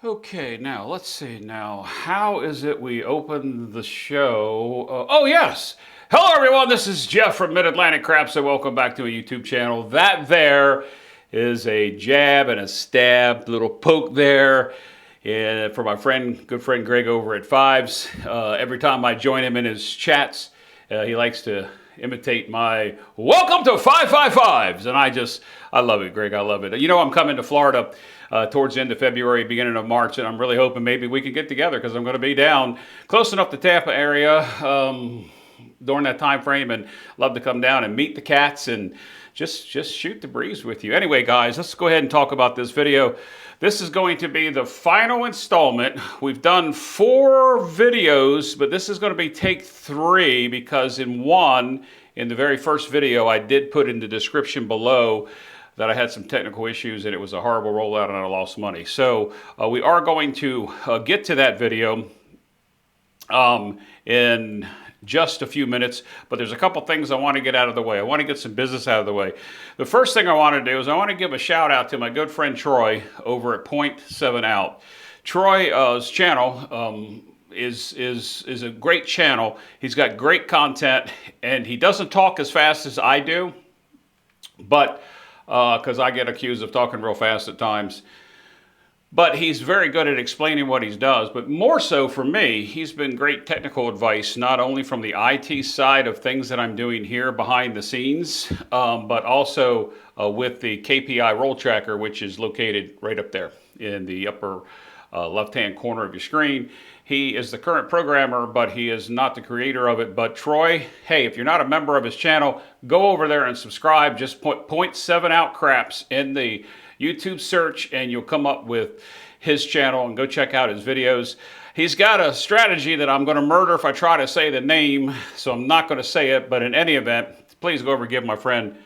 Okay, now let's see. Now, how is it we open the show? Oh, yes. Hello, everyone. This is Jeff from Mid Atlantic Craps, and welcome back to a YouTube channel. That there is a jab and a stab, little poke there. And for my good friend Greg over at Fives. Every time I join him in his chats, he likes to imitate my welcome to 555s, and I love it, Greg. I love it. You know, I'm coming to Florida towards the end of February, beginning of March, and I'm really hoping maybe we can get together because I'm going to be down close enough to Tampa area during that time frame, and love to come down and meet the cats and just shoot the breeze with you. Anyway, guys, let's go ahead and talk about this video. This is going to be the final installment. We've done 4 videos, but this is going to be take 3 because in the very first video, I did put in the description below that I had some technical issues and it was a horrible rollout and I lost money. So we are going to get to that video in just a few minutes, but there's a couple things I want to get out of the way. I want to get some business out of the way. The first thing I want to do is I want to give a shout out to my good friend Troy over at 0.7 Out. Troy's channel is a great channel. He's got great content and he doesn't talk as fast as I do, but because I get accused of talking real fast at times. But he's very good at explaining what he does. But more so for me, he's been great technical advice, not only from the IT side of things that I'm doing here behind the scenes, but also with the KPI roll tracker, which is located right up there in the upper left-hand corner of your screen. He is the current programmer, but he is not the creator of it. But Troy, hey, if you're not a member of his channel, go over there and subscribe. Just put 0.7 Out Craps in the YouTube search and you'll come up with his channel and go check out his videos. He's got a strategy that I'm going to murder if I try to say the name, so I'm not going to say it, but in any event, please go over and give my friend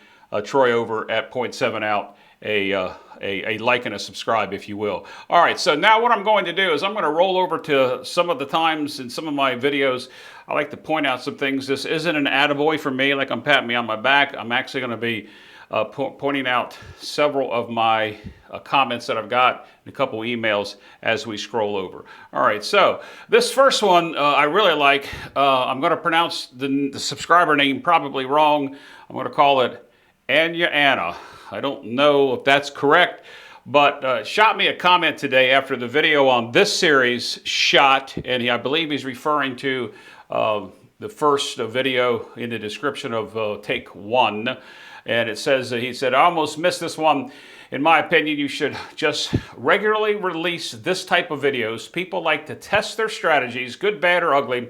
Troy over at 0.7 Out a like and a subscribe, if you will. All right, so now what I'm going to do is I'm going to roll over to some of the times in some of my videos. I like to point out some things. This isn't an attaboy for me, like I'm patting me on my back. I'm actually going to be pointing out several of my comments that I've got and a couple emails as we scroll over. All right, so this first one I really like. I'm going to pronounce the subscriber name probably wrong. I'm going to call it Anna. I don't know if that's correct, but shot me a comment today after the video on this series shot, and I believe he's referring to the first video in the description of take 1. And it says, he said, I almost missed this one. In my opinion, you should just regularly release this type of videos. People like to test their strategies, good, bad, or ugly,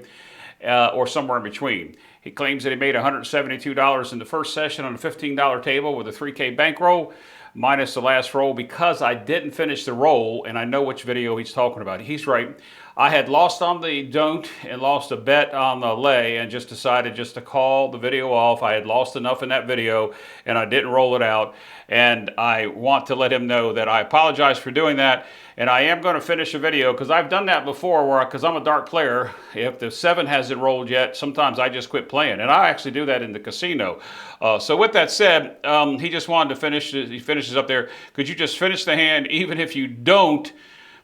or somewhere in between. He claims that he made $172 in the first session on a $15 table with a 3K bankroll, minus the last roll, because I didn't finish the roll, and I know which video he's talking about. He's right. I had lost on the don't and lost a bet on the lay and just decided just to call the video off. I had lost enough in that video and I didn't roll it out. And I want to let him know that I apologize for doing that. And I am going to finish a video because I've done that before because I'm a dark player. If the 7 hasn't rolled yet, sometimes I just quit playing. And I actually do that in the casino. So with that said, he just wanted to finish. He finishes up there. Could you just finish the hand even if you don't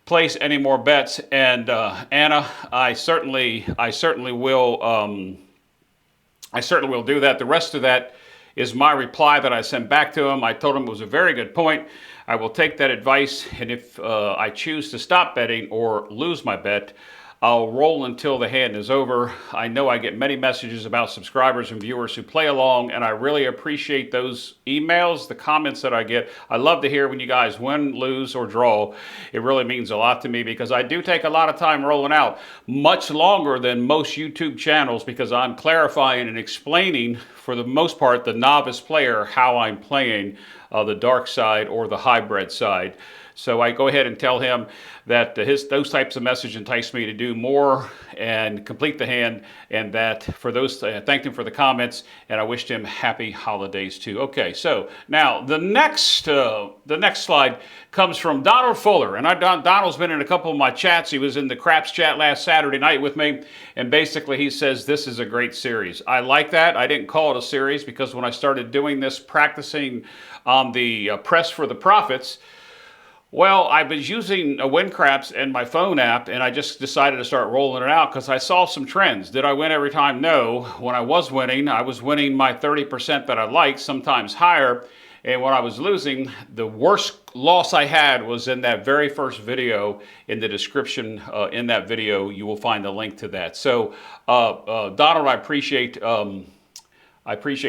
place any more bets? And Anna, I certainly will. I certainly will do that. The rest of that is my reply that I sent back to him. I told him it was a very good point. I will take that advice, and if I choose to stop betting or lose my bet, I'll roll until the hand is over. I know I get many messages about subscribers and viewers who play along, and I really appreciate those emails, the comments that I get. I love to hear when you guys win, lose, or draw. It really means a lot to me because I do take a lot of time rolling out, much longer than most YouTube channels, because I'm clarifying and explaining, for the most part, the novice player how I'm playing the dark side or the hybrid side. So I go ahead and tell him that those types of messages entice me to do more and complete the hand, and that for those, thanked him for the comments, and I wished him happy holidays too. Okay, so now the next slide comes from Donald Fuller, and Donald's been in a couple of my chats. He was in the Craps chat last Saturday night with me, and basically he says this is a great series. I like that. I didn't call it a series because when I started doing this, practicing on the press for the profits, Well, I was using a WinCraps and my phone app, and I just decided to start rolling it out because I saw some trends. Did I win every time? No. When I was winning my 30% that I liked, sometimes higher. And when I was losing, the worst loss I had was in that very first video. In the description in that video, you will find the link to that. So, Donald, I appreciate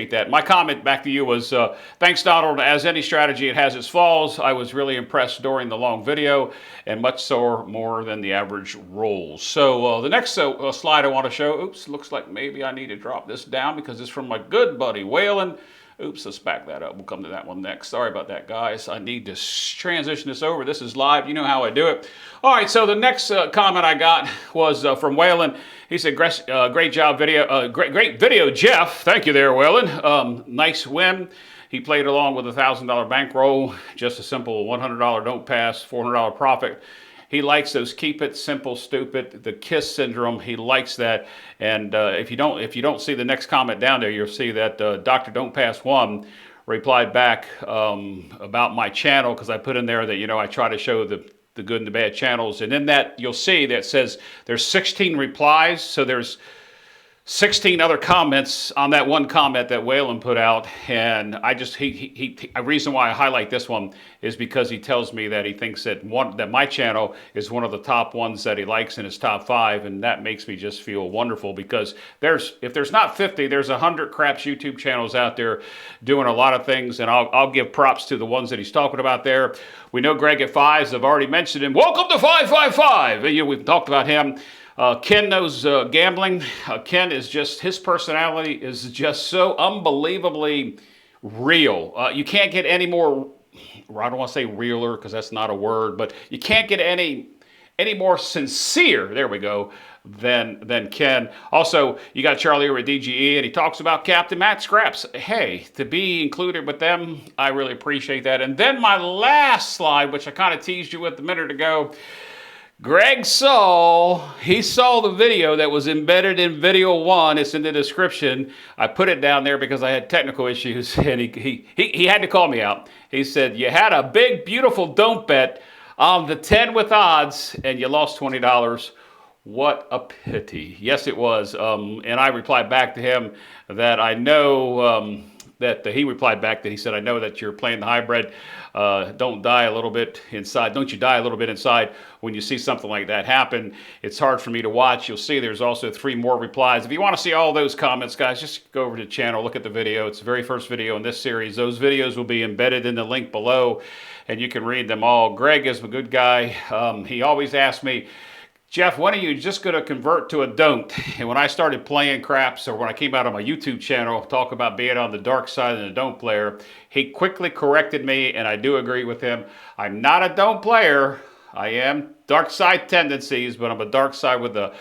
that. My comment back to you was, thanks, Donald. As any strategy, it has its flaws. I was really impressed during the long video, and much so more than the average rolls. So the next slide I want to show, oops, looks like maybe I need to drop this down because it's from my good buddy, Waylon. Oops, let's back that up. We'll come to that one next. Sorry about that, guys. I need to transition this over. This is live. You know how I do it. All right, so the next comment I got was from Waylon. He said, great job video. Great video, Jeff. Thank you there, Waylon. Nice win. He played along with a $1,000 bankroll. Just a simple $100 don't pass, $400 profit. He likes those keep it simple, stupid, the KISS syndrome. He likes that. And if you don't see the next comment down there, you'll see that Dr. Don't Pass 1 replied back about my channel, because I put in there that, I try to show the good and the bad channels. And in that, you'll see that says there's 16 replies. So there's 16 other comments on that one comment that Waylon put out, and a reason why I highlight this one is because he tells me that he thinks that my channel is one of the top ones that he likes in his top 5, and that makes me just feel wonderful, because if there's not 50, there's 100 craps YouTube channels out there doing a lot of things, and I'll give props to the ones that he's talking about there. We know Greg at 5s. I've already mentioned him. Welcome to 555. We've talked about him. Ken knows gambling. Ken is his personality is just so unbelievably real. You can't get any more, I don't want to say realer because that's not a word, but you can't get any more sincere, there we go, than Ken. Also, you got Charlie over at DGE, and he talks about Captain Matt Scraps. Hey, to be included with them, I really appreciate that. And then my last slide, which I kind of teased you with a minute ago, Greg saw the video that was embedded in video 1. It's in the description. I put it down there because I had technical issues, and he had to call me out. He said, you had a big, beautiful don't bet on the 10 with odds, and you lost $20. What a pity. Yes, it was. And I replied back to him that I know... he replied back that he said, I know that you're playing the hybrid. Don't die a little bit inside. Don't you die a little bit inside when you see something like that happen. It's hard for me to watch. You'll see there's also 3 more replies. If you want to see all those comments, guys, just go over to the channel, look at the video. It's the very first video in this series. Those videos will be embedded in the link below, and you can read them all. Greg is a good guy. He always asks me, Jeff, when are you just going to convert to a don't? And when I started playing craps, or when I came out on my YouTube channel, talk about being on the dark side and a don't player, he quickly corrected me, and I do agree with him. I'm not a don't player. I am dark side tendencies, but I'm a dark side with a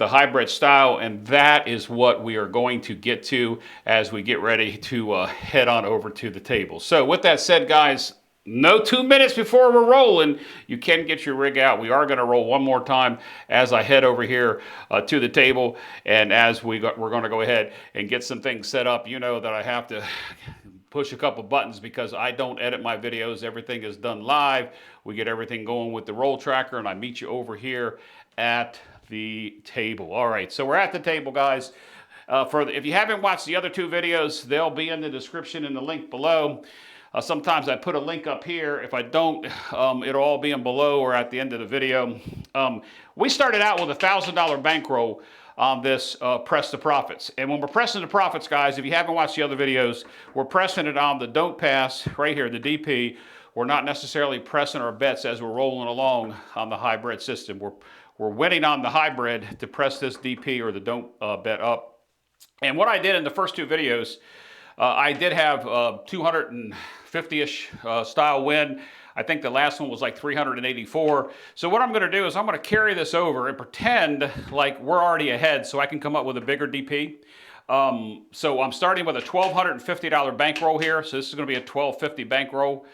hybrid style, and that is what we are going to get to as we get ready to head on over to the table. So with that said, guys, no 2 minutes before we're rolling, you can get your rig out. We are going to roll one more time as I head over here to the table, and as we're going to go ahead and get some things set up. You know that I have to push a couple buttons because I don't edit my videos. Everything is done live. We get everything going with the roll tracker, and I meet you over here at the table. All right, so we're at the table, guys. If you haven't watched the other 2 videos, they'll be in the description in the link below. Sometimes I put a link up here. If I don't, it'll all be in below or at the end of the video. We started out with a $1,000 bankroll on this press the profits. And when we're pressing the profits, guys, if you haven't watched the other videos, we're pressing it on the don't pass right here, the DP. We're not necessarily pressing our bets as we're rolling along on the hybrid system. We're winning on the hybrid to press this DP or the don't bet up. And what I did in the first 2 videos, I did have 250-ish style win. I think the last one was like 384. So what I'm going to do is I'm going to carry this over and pretend like we're already ahead so I can come up with a bigger DP. So I'm starting with a $1,250 bankroll here. So this is going to be a $1,250 bankroll.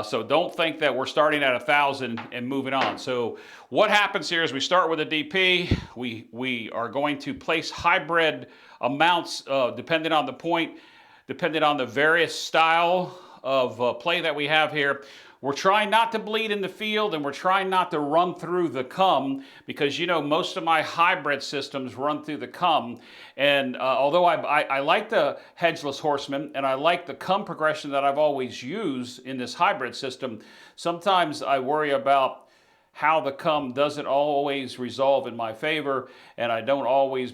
So don't think that we're starting at 1,000 and moving on. So what happens here is we start with a DP. We are going to place hybrid amounts depending on the point, depending on the various style of play that we have here. We're trying not to bleed in the field, and we're trying not to run through the come, because, you know, most of my hybrid systems run through the come. And although I like the hedgeless horseman, and I like the come progression that I've always used in this hybrid system, sometimes I worry about how the come doesn't always resolve in my favor, and I don't always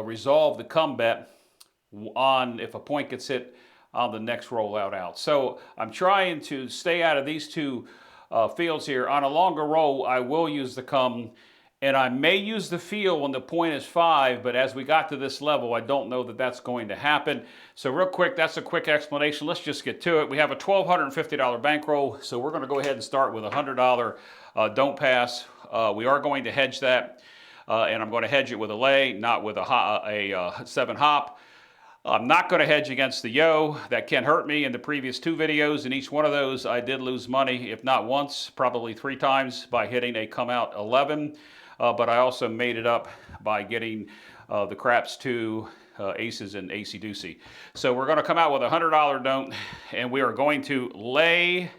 resolve the come bet on if a point gets hit on the next rollout out. So I'm trying to stay out of these two fields here. On a longer roll, I will use the come, and I may use the field when the point is 5, but as we got to this level, I don't know that that's going to happen. So real quick, that's a quick explanation. Let's just get to it. We have a $1,250 bankroll, so we're going to go ahead and start with a $100 don't pass. We are going to hedge that, and I'm going to hedge it with a lay, not with a 7 hop. I'm not going to hedge against the yo. That can hurt me. In the previous 2 videos, in each one of those, I did lose money, if not once, probably 3 times by hitting a come out 11. But I also made it up by getting the craps 2 aces and acey-deucey. So we're going to come out with a $100 don't, and we are going to lay.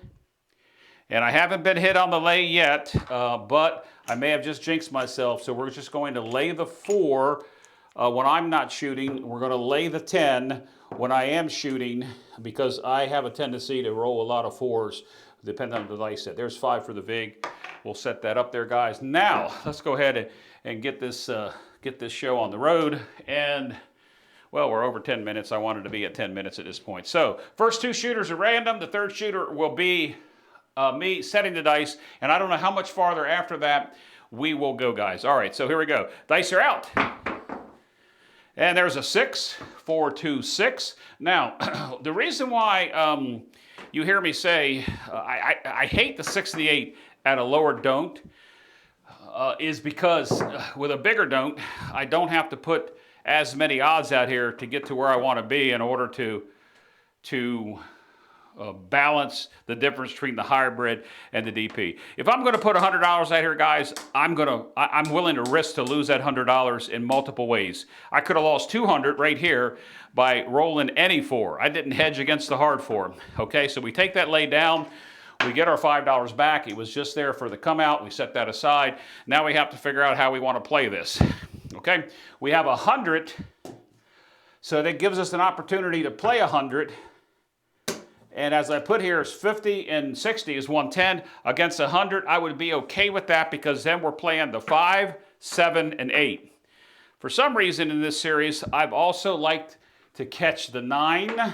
And I haven't been hit on the lay yet, but I may have just jinxed myself. So we're just going to lay the 4 when I'm not shooting. We're going to lay the 10 when I am shooting, because I have a tendency to roll a lot of 4s depending on the dice set. There's 5 for the vig. We'll set that up there, guys. Now let's go ahead and get this show on the road. And well, we're over 10 minutes. I wanted to be at 10 minutes at this point. So first 2 shooters are random. The third shooter will be me setting the dice, and I don't know how much farther after that we will go, guys. All right, so here we go. Dice are out. And there's a 6, 4, 2, 6. Now, the reason why you hear me say I hate the 6 and the 8 at a lower don't is because with a bigger don't, I don't have to put as many odds out here to get to where I want to be in order to balance the difference between the hybrid and the DP. If I'm going to put $100 out here, guys, I'm willing to risk to lose that $100 in multiple ways. I could have lost $200 right here by rolling any 4. I didn't hedge against the hard 4. Okay, so we take that lay down. We get our $5 back. It was just there for the come out. We set that aside. Now we have to figure out how we want to play this. Okay, we have 100, so that gives us an opportunity to play 100. And as I put here, is 50 and 60 is 110. Against 100, I would be okay with that, because then we're playing the 5, 7, and 8. For some reason in this series, I've also liked to catch the 9.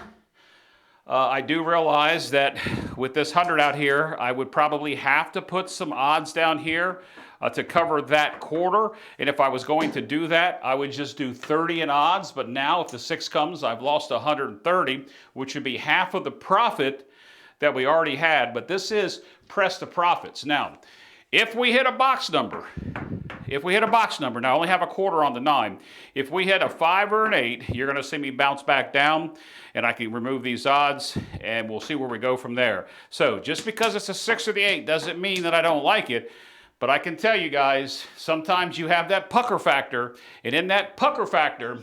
I do realize that with this 100 out here, I would probably have to put some odds down here to cover that quarter. And if I was going to do that, I would just do 30 in odds. But now if the 6 comes, I've lost 130, which would be half of the profit that we already had. But this is press the profits. Now, if we hit a box number, now I only have a quarter on the 9. If we hit a 5 or an 8, you're going to see me bounce back down, and I can remove these odds, and we'll see where we go from there. So just because it's a 6 or the 8 doesn't mean that I don't like it. But I can tell you guys, sometimes you have that pucker factor, and in that pucker factor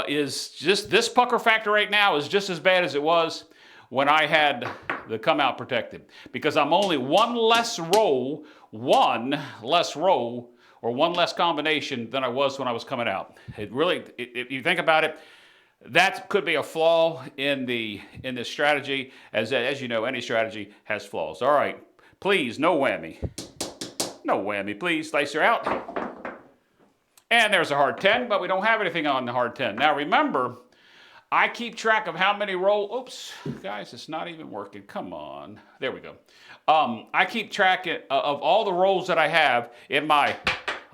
is just, this pucker factor right now is just as bad as it was when I had the come out protected, because I'm only one less roll, or one less combination than I was when I was coming out. It really, if you think about it, that could be a flaw in this strategy. As you know, any strategy has flaws. All right. Please, no whammy. No whammy, please. Dice are out. And there's a hard 10, but we don't have anything on the hard 10. Now remember, I keep track of how many roll. Oops, guys, it's not even working. Come on. There we go. I keep track of all the rolls that I have in my,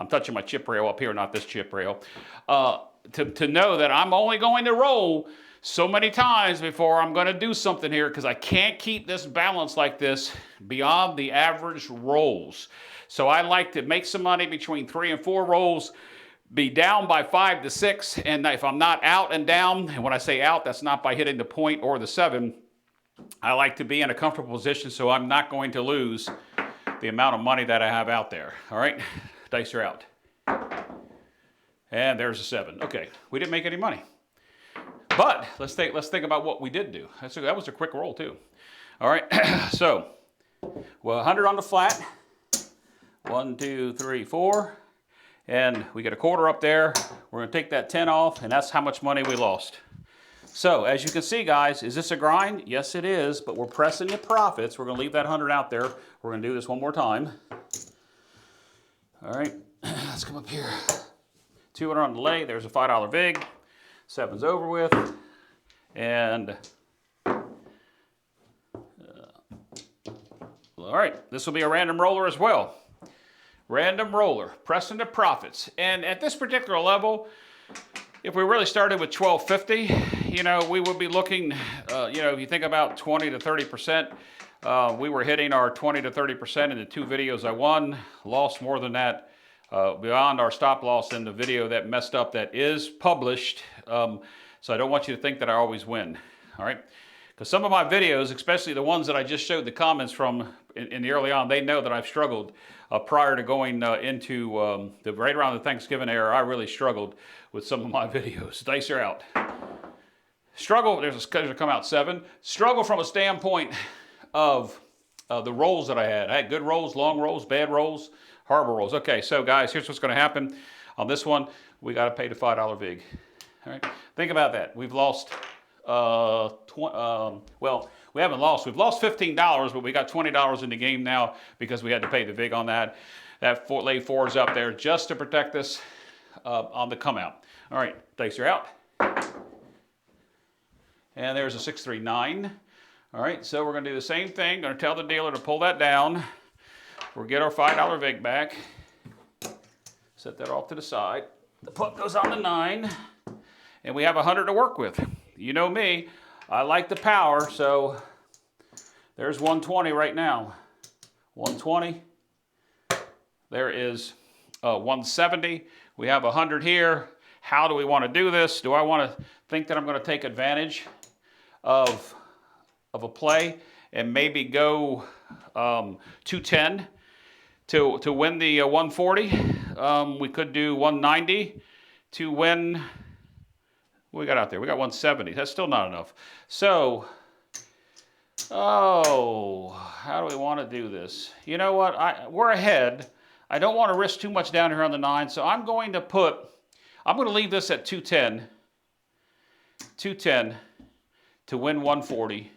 I'm touching my chip rail up here, not this chip rail, to know that I'm only going to roll so many times before I'm going to do something here, because I can't keep this balance like this beyond the average rolls. So I like to make some money between 3 and 4 rolls, be down by 5 to 6, and if I'm not out and down, and when I say out, that's not by hitting the point or the 7, I like to be in a comfortable position so I'm not going to lose the amount of money that I have out there. All right, dice are out. And there's a 7. Okay, we didn't make any money. But let's think about what we did do. That was a quick roll too. All right, so, well, 100 on the flat. 1, 2, 3, 4. And we get a quarter up there. We're gonna take that 10 off, and that's how much money we lost. So, as you can see, guys, is this a grind? Yes, it is, but we're pressing the profits. We're gonna leave that 100 out there. We're gonna do this one more time. All right, let's come up here. 200 on the leg, there's a $5 vig. 7's over with. And, all right, this will be a random roller as well. Random roller, pressing the profits. And at this particular level, if we really started with 1250, you know, we would be looking, you know, if you think about 20 to 30%, we were hitting our 20 to 30% in the 2 videos I won, lost more than that beyond our stop loss in the video that messed up that is published. So I don't want you to think that I always win, all right? Because some of my videos, especially the ones that I just showed the comments from in the early on, they know that I've struggled prior to going into the right around the Thanksgiving era. I really struggled with some of my videos. Dice are out. Struggle, there's a schedule to come out 7. Struggle from a standpoint of the rolls that I had. I had good rolls, long rolls, bad rolls, harbor rolls. Okay, so guys, here's what's going to happen. On this one, we got to pay the $5 vig. All right, think about that. We've lost, well, we haven't lost. We've lost $15, but we got $20 in the game now because we had to pay the vig on that. That laid 4 is up there just to protect us on the come out. All right, dice are out. And there's a 639. All right, so we're going to do the same thing. Going to tell the dealer to pull that down. We'll get our $5 vig back. Set that off to the side. The put goes on the 9. And we have 100 to work with. You know me, I like the power, so there's 120 right now. 120. There is 170. We have 100 here. How do we want to do this? Do I want to think that I'm going to take advantage of a play and maybe go 210 to win the 140? We could do 190 to win. What we got out there? We got 170. That's still not enough. So, how do we want to do this? You know what? We're ahead. I don't want to risk too much down here on the 9, so I'm going to leave this at 210. 210 to win 140.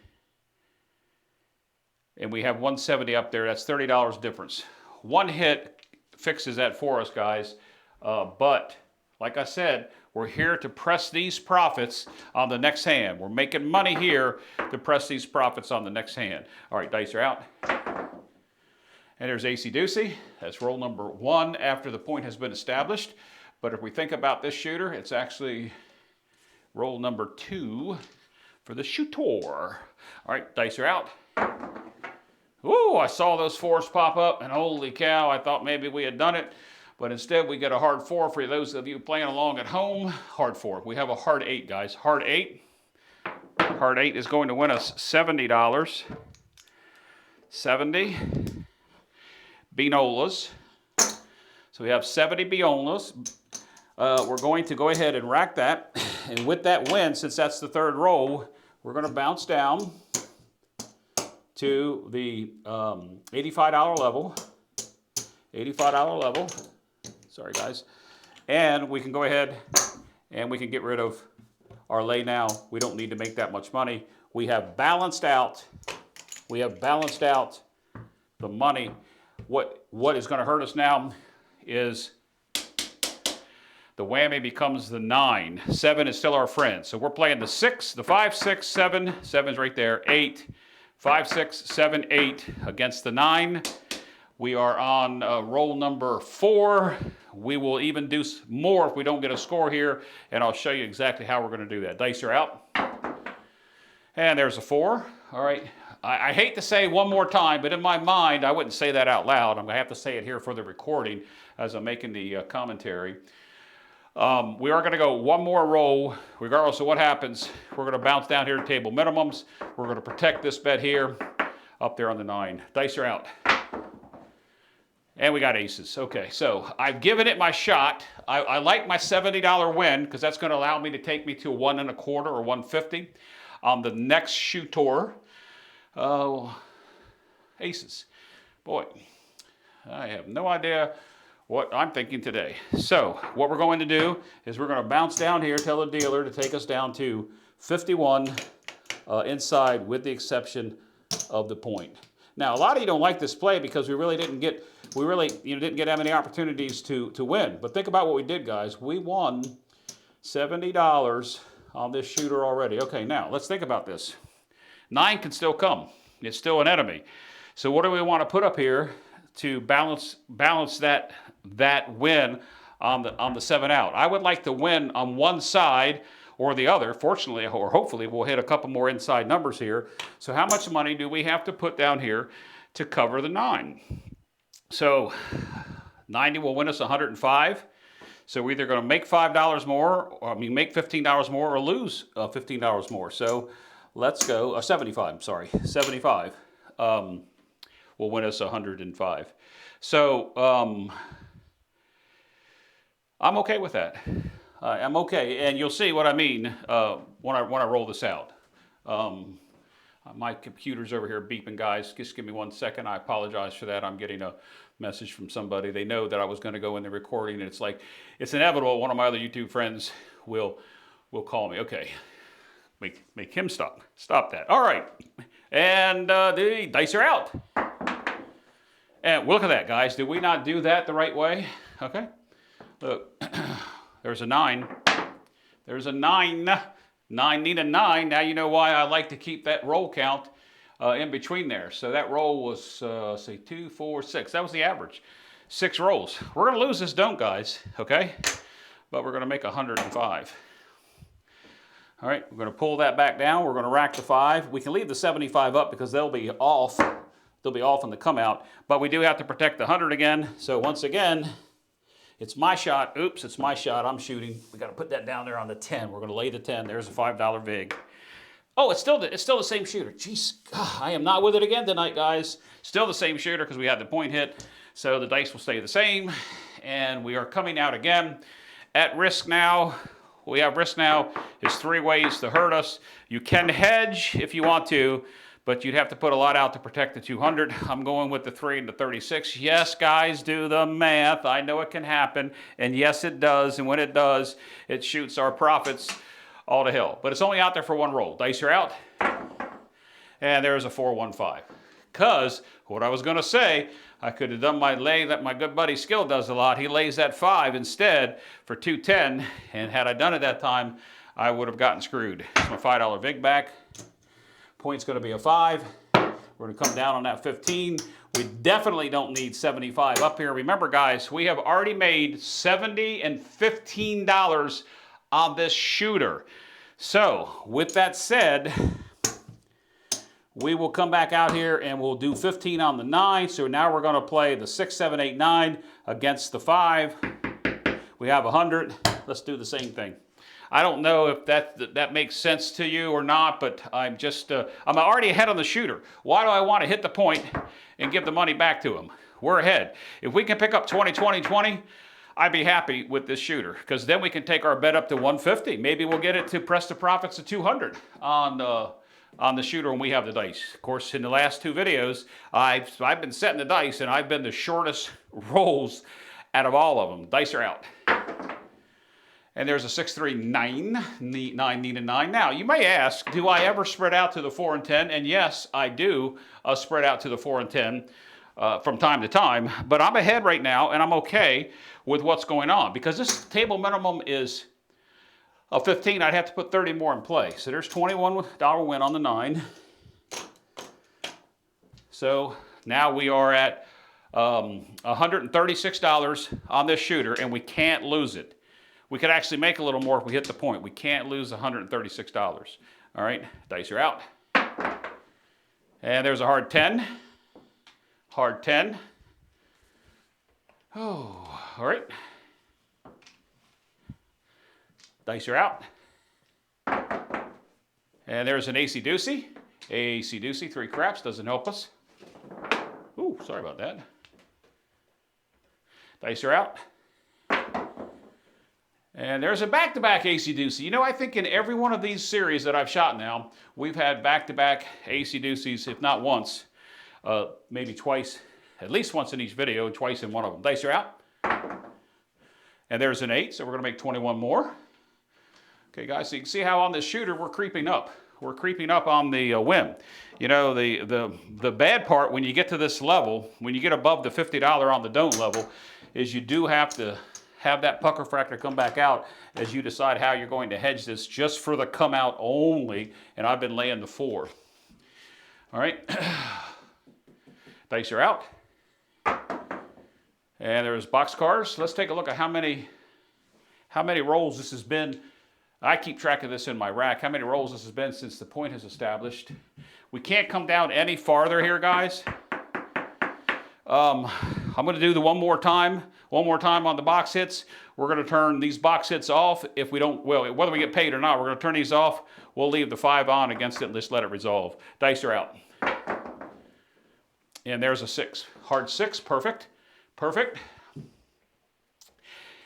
And we have 170 up there. That's $30 difference. One hit fixes that for us, guys. But, like I said, we're here to press these profits on the next hand. We're making money here to press these profits on the next hand. All right, dice are out. And there's AC Doocy. That's roll number 1 after the point has been established. But if we think about this shooter, it's actually roll number 2 for the shooter. All right, dice are out. Ooh, I saw those 4s pop up, and holy cow, I thought maybe we had done it. But instead, we get a hard 4 for those of you playing along at home. Hard 4. We have a hard 8, guys. Hard 8. Hard 8 is going to win us $70. 70. Beanolas. So we have 70 Beanolas. We're going to go ahead and rack that. And with that win, since that's the 3rd roll, we're going to bounce down to the $85 level. $85 level. Sorry, guys. And we can go ahead and we can get rid of our lay now. We don't need to make that much money. We have balanced out. We have balanced out the money. What is going to hurt us now is the whammy becomes the 9. 7 is still our friend. So we're playing the 6, the 5, 6, 7. 7's right there. 8. 5, 6, 7, 8 against the 9. We are on roll number 4. We will even do more if we don't get a score here, and I'll show you exactly how we're going to do that. Dice are out. And there's a 4. All right. I hate to say one more time, but in my mind, I wouldn't say that out loud. I'm going to have to say it here for the recording as I'm making the commentary. We are going to go one more roll, regardless of what happens. We're going to bounce down here to table minimums. We're going to protect this bet here, up there on the 9. Dice are out. And we got aces. Okay, so I've given it my shot. I like my $70 win because that's going to allow me to take me to a 1 1/4 or 150 on the next shooter. Oh, aces. Boy, I have no idea what I'm thinking today. So what we're going to do is we're going to bounce down here, tell the dealer to take us down to 51 inside with the exception of the point. Now, a lot of you don't like this play because we really didn't get that many opportunities to win. But think about what we did, guys. We won $70 on this shooter already. Okay, now let's think about this. 9 can still come. It's still an enemy. So what do we want to put up here to balance that win on the 7 out? I would like to win on one side or the other. Fortunately, or hopefully, we'll hit a couple more inside numbers here. So how much money do we have to put down here to cover the 9? So 90 will win us 105. So we're either going to make $5 more, or make $15 more, or lose $15 more. So let's go 75. I'm sorry, 75 will win us 105. So I'm okay with that. I'm okay, and you'll see what I mean when I roll this out. My computer's over here beeping, guys. Just give me 1 second. I apologize for that. I'm getting a message from somebody. They know that I was going to go in the recording, and it's like, it's inevitable. One of my other YouTube friends will call me. Okay, make him stop. Stop that. All right, and the dice are out. And look at that, guys. Did we not do that the right way? Okay, look. There's a 9. There's a 9. 9 need a 9. Now you know why I like to keep that roll count in between there. So that roll was, say, 2, 4, 6. That was the average. 6 rolls. We're going to lose this don't, guys, okay? But we're going to make 105. All right, we're going to pull that back down. We're going to rack the 5. We can leave the 75 up because they'll be off. They'll be off in the come out. But we do have to protect the 100 again. So once again, it's my shot. Oops, it's my shot. I'm shooting. We got to put that down there on the 10. We're going to lay the 10. There's a $5 vig. Oh, it's still the same shooter. Jeez, God, I am not with it again tonight, guys. Still the same shooter because we had the point hit. So the dice will stay the same. And we are coming out again. At risk now. We have risk now. There's 3 ways to hurt us. You can hedge if you want to, but you'd have to put a lot out to protect the 200. I'm going with the 3 and the 36. Yes, guys, do the math. I know it can happen, and yes, it does. And when it does, it shoots our profits all to hell. But it's only out there for 1 roll. Dice are out, and there's a 4-1-5. Because what I was going to say, I could have done my lay that my good buddy Skill does a lot. He lays that 5 instead for 210, and had I done it that time, I would have gotten screwed. It's my $5 vig back. Point's going to be a 5. We're going to come down on that 15. We definitely don't need 75 up here. Remember, guys, we have already made $70 and $15 on this shooter. So, with that said, we will come back out here and we'll do 15 on the 9. So now we're going to play the 6, 7, 8, 9 against the 5. We have 100. Let's do the same thing. I don't know if that makes sense to you or not, but I'm just, I'm already ahead on the shooter. Why do I want to hit the point and give the money back to him? We're ahead. If we can pick up 20, 20, 20, I'd be happy with this shooter because then we can take our bet up to 150. Maybe we'll get it to press the profits of 200 on the shooter when we have the dice. Of course, in the last 2 videos, I've been setting the dice and I've been the shortest rolls out of all of them. Dice are out. And there's a 6, 3, 9. 9 need a 9. Now, you may ask, do I ever spread out to the 4 and 10? And yes, I do spread out to the 4 and 10 from time to time. But I'm ahead right now, and I'm okay with what's going on. Because this table minimum is a 15. I'd have to put 30 more in play. So there's $21 win on the 9. So now we are at $136 on this shooter, and we can't lose it. We could actually make a little more if we hit the point. We can't lose $136. All right, dice are out. And there's a hard 10. Hard 10. Oh, all right. Dice are out. And there's an AC-doocy. AC-doocy, 3 craps, doesn't help us. Ooh, sorry about that. Dice are out. And there's a back-to-back AC-doocy. You know, I think in every one of these series that I've shot now, we've had back-to-back AC-doocies, if not once, maybe twice, at least once in each video, and twice in one of them. Dice are out. And there's an 8, so we're going to make 21 more. Okay, guys, so you can see how on this shooter we're creeping up. We're creeping up on the whim. You know, the bad part when you get to this level, when you get above the $50 on the don't level, is you do have to have that pucker factor come back out as you decide how you're going to hedge this just for the come out only, and I've been laying the 4. All right, dice are out. And there's boxcars. Let's take a look at how many rolls this has been. I keep track of this in my rack, how many rolls this has been since the point is established. We can't come down any farther here, guys. I'm going to do the one more time on the box hits. We're going to turn these box hits off. If we don't, well, whether we get paid or not, we're going to turn these off. We'll leave the 5 on against it and just let it resolve. Dice are out. And there's a 6. Hard 6, perfect. Perfect.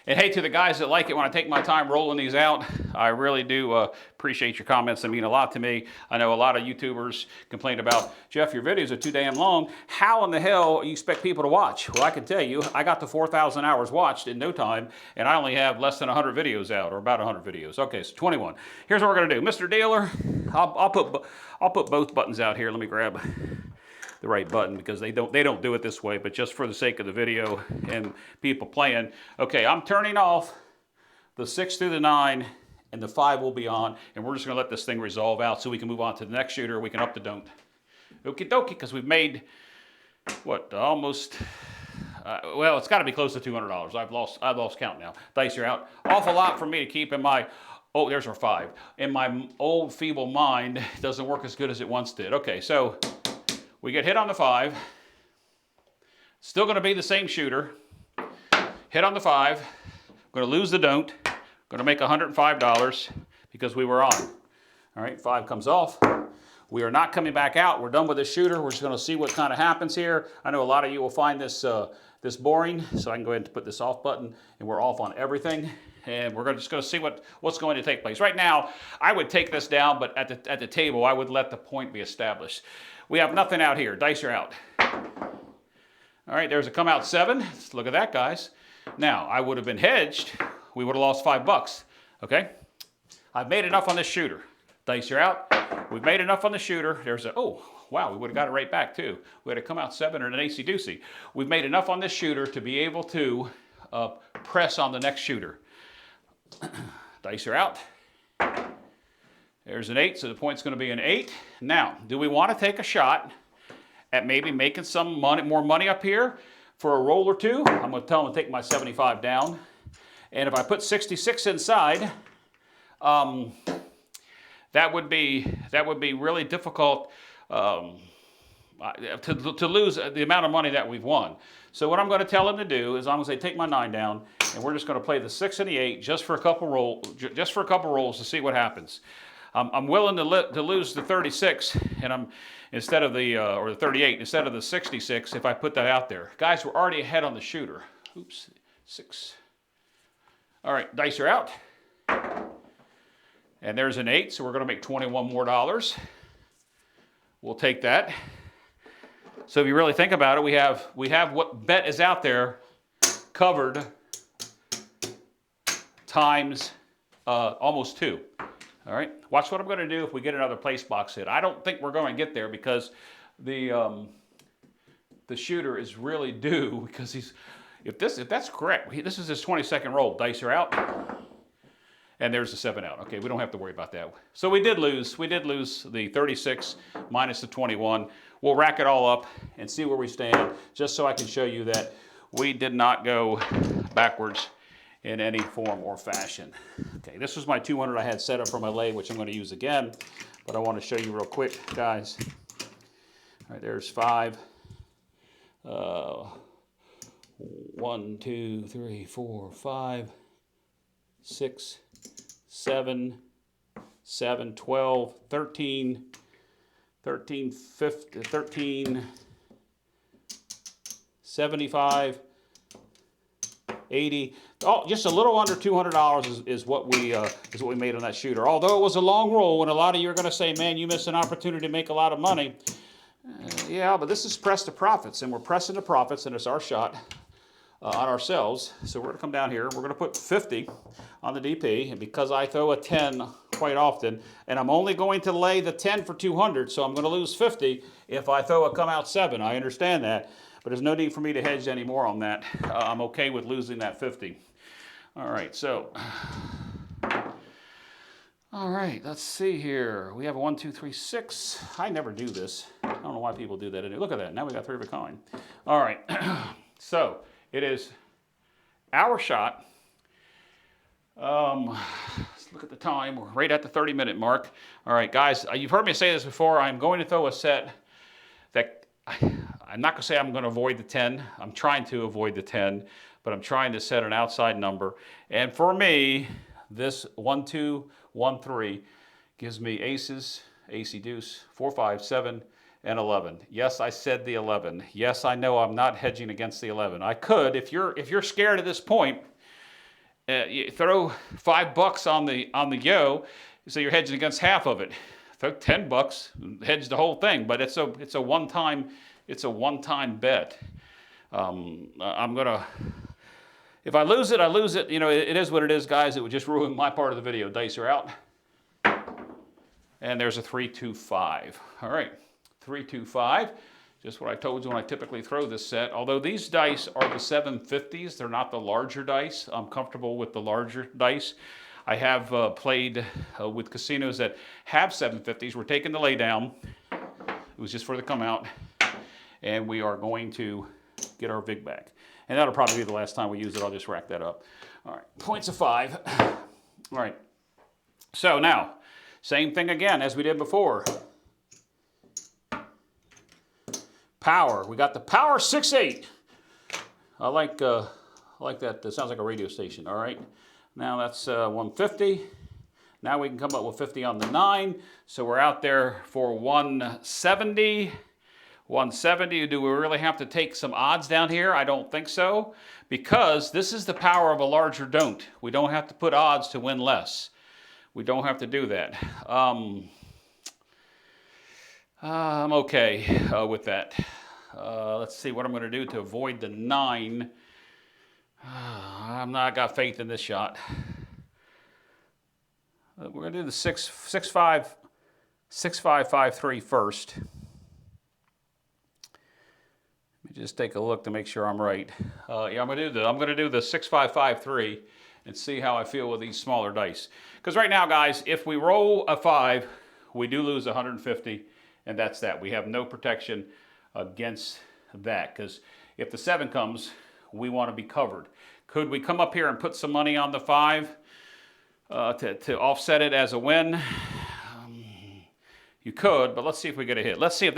And hey, to the guys that like it when I take my time rolling these out, I really do appreciate your comments. They mean a lot to me. I know a lot of YouTubers complain about, Jeff, your videos are too damn long. How in the hell you expect people to watch? Well, I can tell you, I got to 4,000 hours watched in no time, and I only have less than 100 videos out, or about 100 videos. Okay, so 21. Here's what we're going to do. Mr. Dealer, I'll put both buttons out here. Let me grab the right button because they don't do it this way, but just for the sake of the video and people playing. Okay, I'm turning off the 6 through the 9, and the 5 will be on, and we're just going to let this thing resolve out so we can move on to the next shooter. We can up the don't. Okie dokie, because we've made what, almost well, it's got to be close to $200. I've lost count now. Dice are out. Awful lot for me to keep in my, oh, there's our 5. In my old feeble mind, it doesn't work as good as it once did. Okay, so we get hit on the 5. Still going to be the same shooter. Hit on the 5. Going to lose the don't. Going to make $105 because we were on. All right, 5 comes off. We are not coming back out. We're done with this shooter. We're just going to see what kind of happens here. I know a lot of you will find this this boring, so I can go ahead and put this off button, and we're off on everything. And we're just going to see what's going to take place. Right now, I would take this down, but at the table, I would let the point be established. We have nothing out here. Dice are out. All right, there's a come out 7. Let's look at that, guys. Now, I would have been hedged. We would have lost $5, okay? I've made enough on this shooter. Dice are out. We've made enough on the shooter. There's a, oh, wow, we would have got it right back, too. We had a come out 7 or an AC-doocy. We've made enough on this shooter to be able to press on the next shooter. Dice are out. There's an 8, so the point's going to be an 8. Now, do we want to take a shot at maybe making some more money up here for a roll or two? I'm going to tell them to take my 75 down. And if I put 66 inside, that would be really difficult to lose the amount of money that we've won. So what I'm going to tell them to do is I'm going to say take my 9 down, and we're just going to play the 6 and the 8 just for a couple rolls to see what happens. I'm willing to lose the 36, and I'm instead of the or the 38 instead of the 66 if I put that out there. Guys, we're already ahead on the shooter. Oops, 6. All right, dice are out, and there's an 8, so we're going to make $21 more. We'll take that. So if you really think about it, we have what bet is out there covered times almost 2. All right, watch what I'm going to do if we get another place box hit. I don't think we're going to get there because the shooter is really due because he's, if that's correct, this is his 22nd roll. Dice are out, and there's the 7 out. Okay, we don't have to worry about that. So we did lose the 36 minus the 21. We'll rack it all up and see where we stand, just so I can show you that we did not go backwards in any form or fashion. Okay, this was my 200 I had set up for my lay, which I'm going to use again, but I want to show you real quick, guys. All right, there's 5. 1, 2, 3, 4, 5, 6, 7, 12, 13, 13, 15, 13, 75, 80. Oh, just a little under $200 is what we made on that shooter. Although it was a long roll, and a lot of you are going to say, "Man, you missed an opportunity to make a lot of money." Yeah, but this is press to profits, and we're pressing to profits, and it's our shot on ourselves. So we're going to come down here. We're going to put 50 on the DP, and because I throw a 10 quite often, and I'm only going to lay the 10 for 200, so I'm going to lose 50 if I throw a come out 7. I understand that, but there's no need for me to hedge anymore on that. I'm okay with losing that 50. All right, so, all right, let's see here. We have a 1, 2, 3, 6. I never do this. I don't know why people do that. Look at that. Now we got 3 of a kind. All right, so it is our shot. Let's look at the time. We're right at the 30-minute mark. All right, guys, you've heard me say this before. I'm going to throw a set that I'm not going to say I'm going to avoid the 10. I'm trying to avoid the 10, but I'm trying to set an outside number. And for me, this 1, 2, 1, 3 gives me aces, ace deuce, 4, 5, 7, and 11. Yes, I said the 11. Yes, I know I'm not hedging against the 11. I could, if you're scared at this point, you throw $5 on the yo, so you're hedging against half of it. Throw $10, hedge the whole thing. But it's a one-time bet. I'm gonna. If I lose it, I lose it. You know, it is what it is, guys. It would just ruin my part of the video. Dice are out. And there's a 3, 2, 5. All right, 3, 2, 5. Just what I told you when I typically throw this set. Although these dice are the 750s, they're not the larger dice. I'm comfortable with the larger dice. I have played with casinos that have 750s. We're taking the lay down. It was just for the come out. And we are going to get our vig back. And that'll probably be the last time we use it. I'll just rack that up. All right, points of 5. All right. So now, same thing again as we did before. Power. We got the power 6-8. I like that. That sounds like a radio station. All right. Now that's 150. Now we can come up with 50 on the 9. So we're out there for 170. 170. Do we really have to take some odds down here? I don't think so, because this is the power of a larger don't. We don't have to put odds to win less. We don't have to do that. I'm okay with that. Let's see what I'm going to do to avoid the 9. I got faith in this shot. We're going to do the 6-5, 5-3 first. Let me just take a look to make sure I'm right. Yeah, I'm going to do the 6-5, 5-3 and see how I feel with these smaller dice. Because right now, guys, if we roll a 5, we do lose 150. And that's that. We have no protection against that, because if the 7 comes, we want to be covered. Could we come up here and put some money on the 5 to offset it as a win? You could, but let's see if we get a hit. Let's see if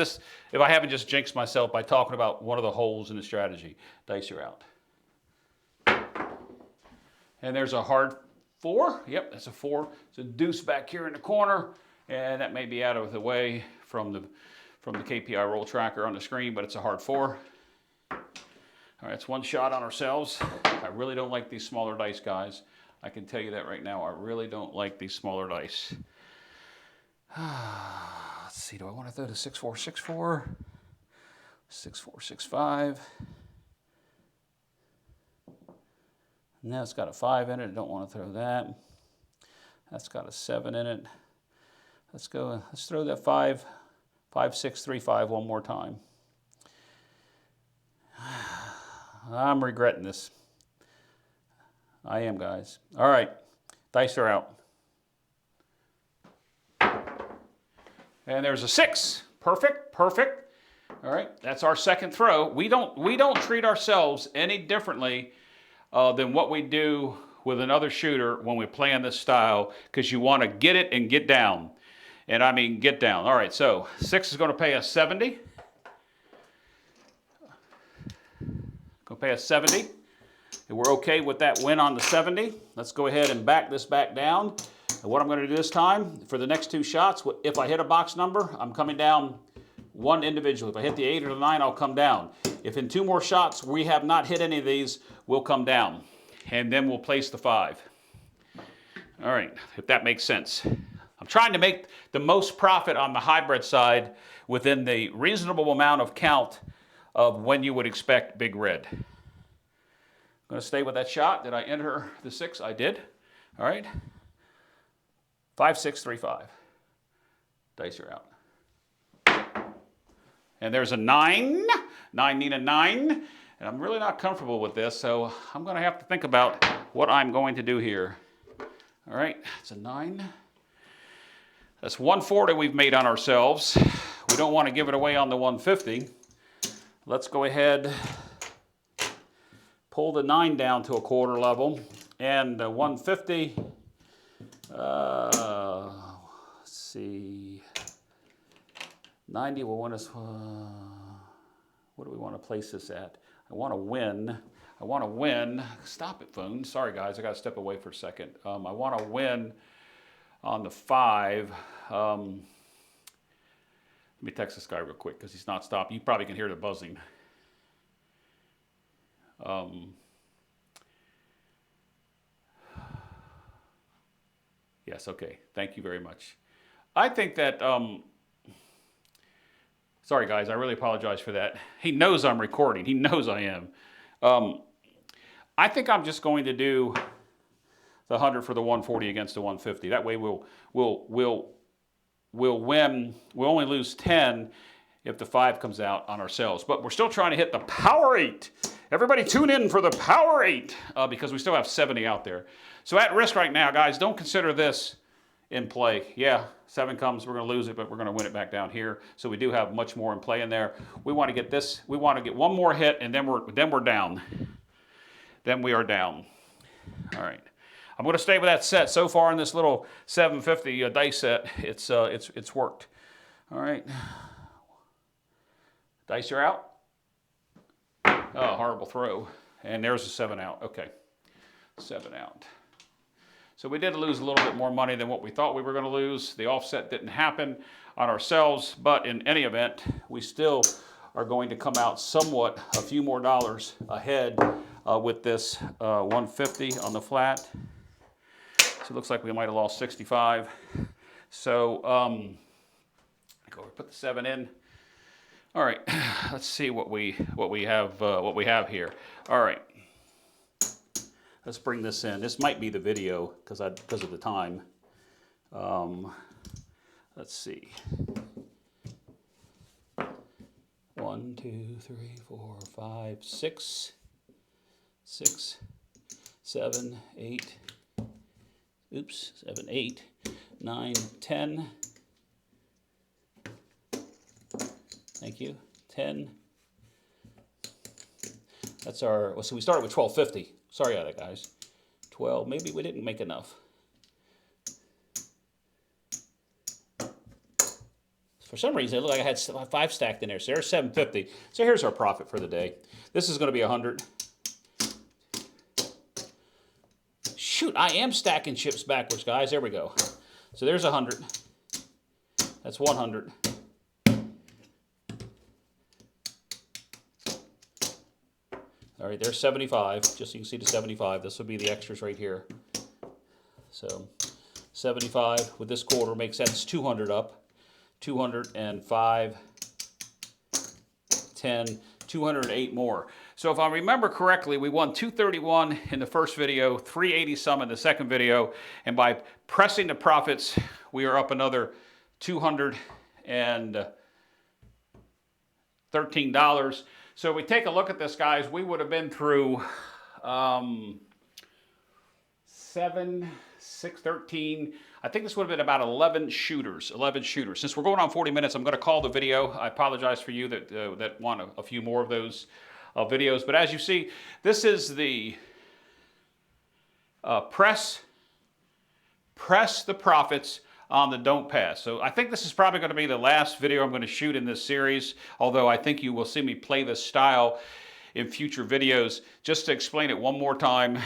I haven't just jinxed myself by talking about one of the holes in the strategy. Dice are out. And there's a hard 4. Yep, that's a 4. It's a deuce back here in the corner, and that may be out of the way from the KPI roll tracker on the screen, but it's a hard 4. All right, it's one shot on ourselves. I really don't like these smaller dice, guys. I can tell you that right now. I really don't like these smaller dice. Let's see, do I want to throw the 6-4, 6-4? 6-4, 6-5. Now it's got a 5 in it. I don't want to throw that. That's got a 7 in it. Let's go. Let's throw that 5, 6, 3, 5 one more time. I'm regretting this. I am, guys. All right, dice are out. And there's a 6. Perfect, perfect. All right, that's our second throw. We don't treat ourselves any differently than what we do with another shooter when we play in this style, because you want to get it and get down. And I mean get down. All right, so 6 is going to pay us 70. Going to pay us 70. And we're okay with that win on the 70. Let's go ahead and back this back down. And what I'm going to do this time, for the next 2 shots, if I hit a box number, I'm coming down one individually. If I hit the 8 or the 9, I'll come down. If in 2 more shots we have not hit any of these, we'll come down. and then we'll place the 5. All right, if that makes sense. I'm trying to make the most profit on the hybrid side within the reasonable amount of count of when you would expect big red. I'm going to stay with that shot. Did I enter the 6? I did. All right. 5, 6, 3, 5. Dice are out. And there's a 9. 9 need a 9. And I'm really not comfortable with this, so I'm going to have to think about what I'm going to do here. All right, it's a 9. That's 140 we've made on ourselves. We don't want to give it away on the 150. Let's go ahead, pull the 9 down to a quarter level, and the 150, let's see, 90 will win us, what do we want to place this at? I want to win. I want to win. Stop it, phone. Sorry, guys. I got to step away for a second. I want to win on the 5. Let me text this guy real quick because he's not stopping. You probably can hear the buzzing. Yes, okay. Thank you very much. I think that, sorry, guys. I really apologize for that. He knows I'm recording. He knows I am. I think I'm just going to do the 100 for the 140 against the 150. That way we'll win. We'll only lose 10 if the 5 comes out on ourselves. But we're still trying to hit the power 8. Everybody tune in for the power 8 because we still have 70 out there. So at risk right now, guys, don't consider this in play. Yeah, 7 comes, we're going to lose it, but we're going to win it back down here. So we do have much more in play in there. We want to get this. We want to get one more hit, and then we're down. Then we are down. All right. I'm going to stay with that set. So far in this little 750 dice set, it's worked. All right. Dice are out. Oh, horrible throw. And there's a 7 out. Okay. 7 out. So we did lose a little bit more money than what we thought we were going to lose. The offset didn't happen on ourselves, but in any event, we still are going to come out somewhat a few more dollars ahead with this 150 on the flat. So it looks like we might have lost 65. So go put the 7 in. All right, let's see what we have here. All right, let's bring this in. This might be the video because of the time. Let's see. 1, 2, 3, 4, 5, 6, 6, 7, 8. Oops, 7, 8, 9, 10. Thank you. 10. That's our, well, so we started with 1250. Sorry about that, guys. 12, maybe we didn't make enough. For some reason, it looked like I had 5 stacked in there. So there's 750. So here's our profit for the day. This is going to be 100. Shoot, I am stacking chips backwards, guys. There we go. So there's 100. That's 100. All right, there's 75. Just so you can see the 75. This will be the extras right here. So 75 with this quarter makes sense. 200 up. 205, 10, 208 more. So if I remember correctly, we won 231 in the first video, 380 some in the second video, and by pressing the profits, we are up another $213. So if we take a look at this, guys, we would have been through 7, 6, 13. I think this would have been about 11 shooters. 11 shooters. Since we're going on 40 minutes, I'm going to call the video. I apologize for you that want a few more of those videos. But as you see, this is the press the profits on the don't pass. So I think this is probably going to be the last video I'm going to shoot in this series, although I think you will see me play this style in future videos. Just to explain it one more time,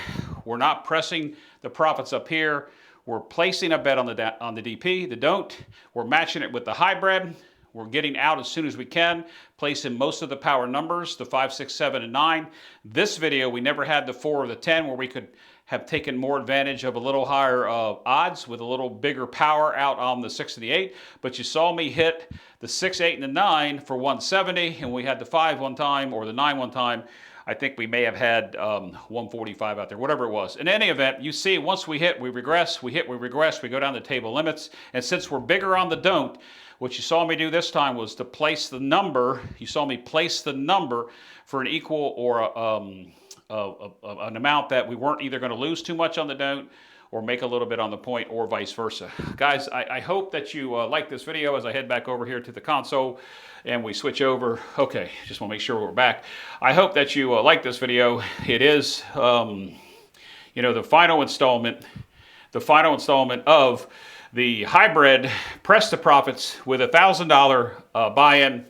we're not pressing the profits up here. We're placing a bet on the DP, the don't. We're matching it with the hybrid. We're getting out as soon as we can, placing most of the power numbers, the 5, 6, 7, and 9. This video, we never had the 4 or the 10 where we could have taken more advantage of a little higher odds with a little bigger power out on the 6 and the 8. But you saw me hit the 6, 8, and the 9 for 170, and we had the 5 one time or the 9 one time. I think we may have had 145 out there, whatever it was. In any event, you see, once we hit, we regress, we hit, we regress, we go down the table limits. And since we're bigger on the don't, what you saw me do this time was to place the number. You saw me place the number for an equal or an amount that we weren't either going to lose too much on the don't or make a little bit on the point, or vice versa. Guys, I hope that you like this video as I head back over here to the console and we switch over. Okay, just want to make sure we're back. I hope that you like this video. It is, you know, the final installment of the hybrid Press to Profits with $1,000 buy-in.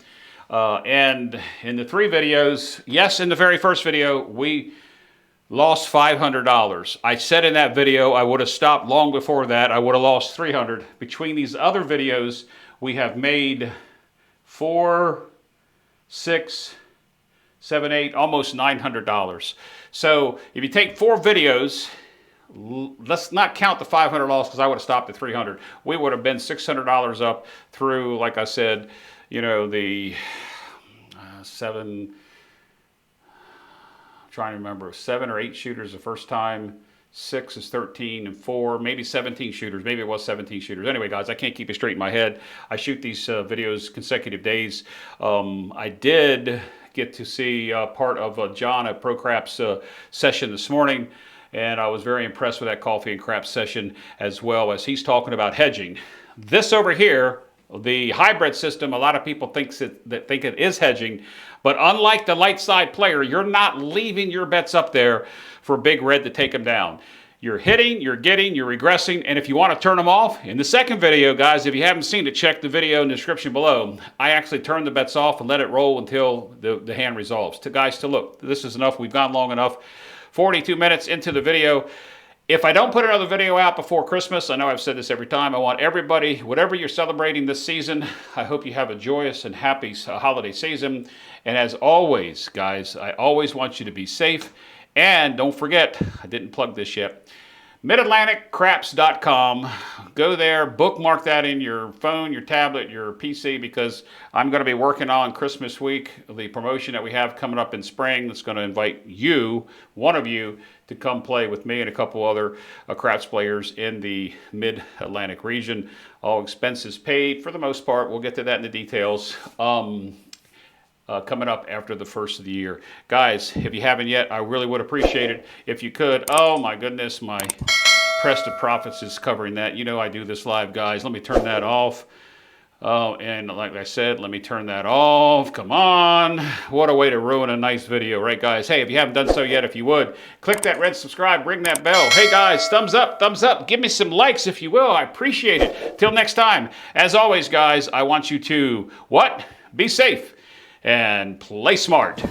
And in the 3 videos, yes, in the very first video, we lost $500. I said in that video I would have stopped long before that. I would have lost $300. Between these other videos, we have made 4, 6, 7, 8, almost $900. So if you take 4 videos, let's not count the 500 loss because I would have stopped at 300. We would have been $600 up through, like I said, you know, the 7, trying to remember, 7 or 8 shooters the first time, 6 is 13, and 4, maybe 17 shooters. Maybe it was 17 shooters. Anyway, guys, I can't keep it straight in my head. I shoot these videos consecutive days. I did get to see part of John at Pro Craps session this morning, and I was very impressed with that coffee and craps session, as well as he's talking about hedging. This over here, the hybrid system, a lot of people think it is hedging, but unlike the light side player, you're not leaving your bets up there for big red to take them down. You're hitting, you're getting, you're regressing, and if you want to turn them off, in the second video, guys, if you haven't seen it, check the video in the description below. I actually turned the bets off and let it roll until the hand resolves. Guys, look, this is enough. We've gone long enough. 42 minutes into the video. If I don't put another video out before Christmas, I know I've said this every time, I want everybody, whatever you're celebrating this season, I hope you have a joyous and happy holiday season. And as always, guys, I always want you to be safe. And don't forget, I didn't plug this yet, MidAtlanticCraps.com. Go there, bookmark that in your phone, your tablet, your PC, because I'm going to be working on Christmas week, the promotion that we have coming up in spring that's going to invite you, one of you, to come play with me and a couple other craps players in the Mid-Atlantic region. All expenses paid for the most part. We'll get to that in the details. Coming up after the first of the year. Guys, if you haven't yet, I really would appreciate it if you could. Oh my goodness, my Press to Profits is covering that. You know I do this live, guys. Let me turn that off. And like I said, let me turn that off. Come on. What a way to ruin a nice video, right, guys? Hey, if you haven't done so yet, if you would, click that red subscribe, ring that bell. Hey, guys, thumbs up, thumbs up. Give me some likes, if you will. I appreciate it. Till next time, as always, guys, I want you to, what? Be safe and play smart.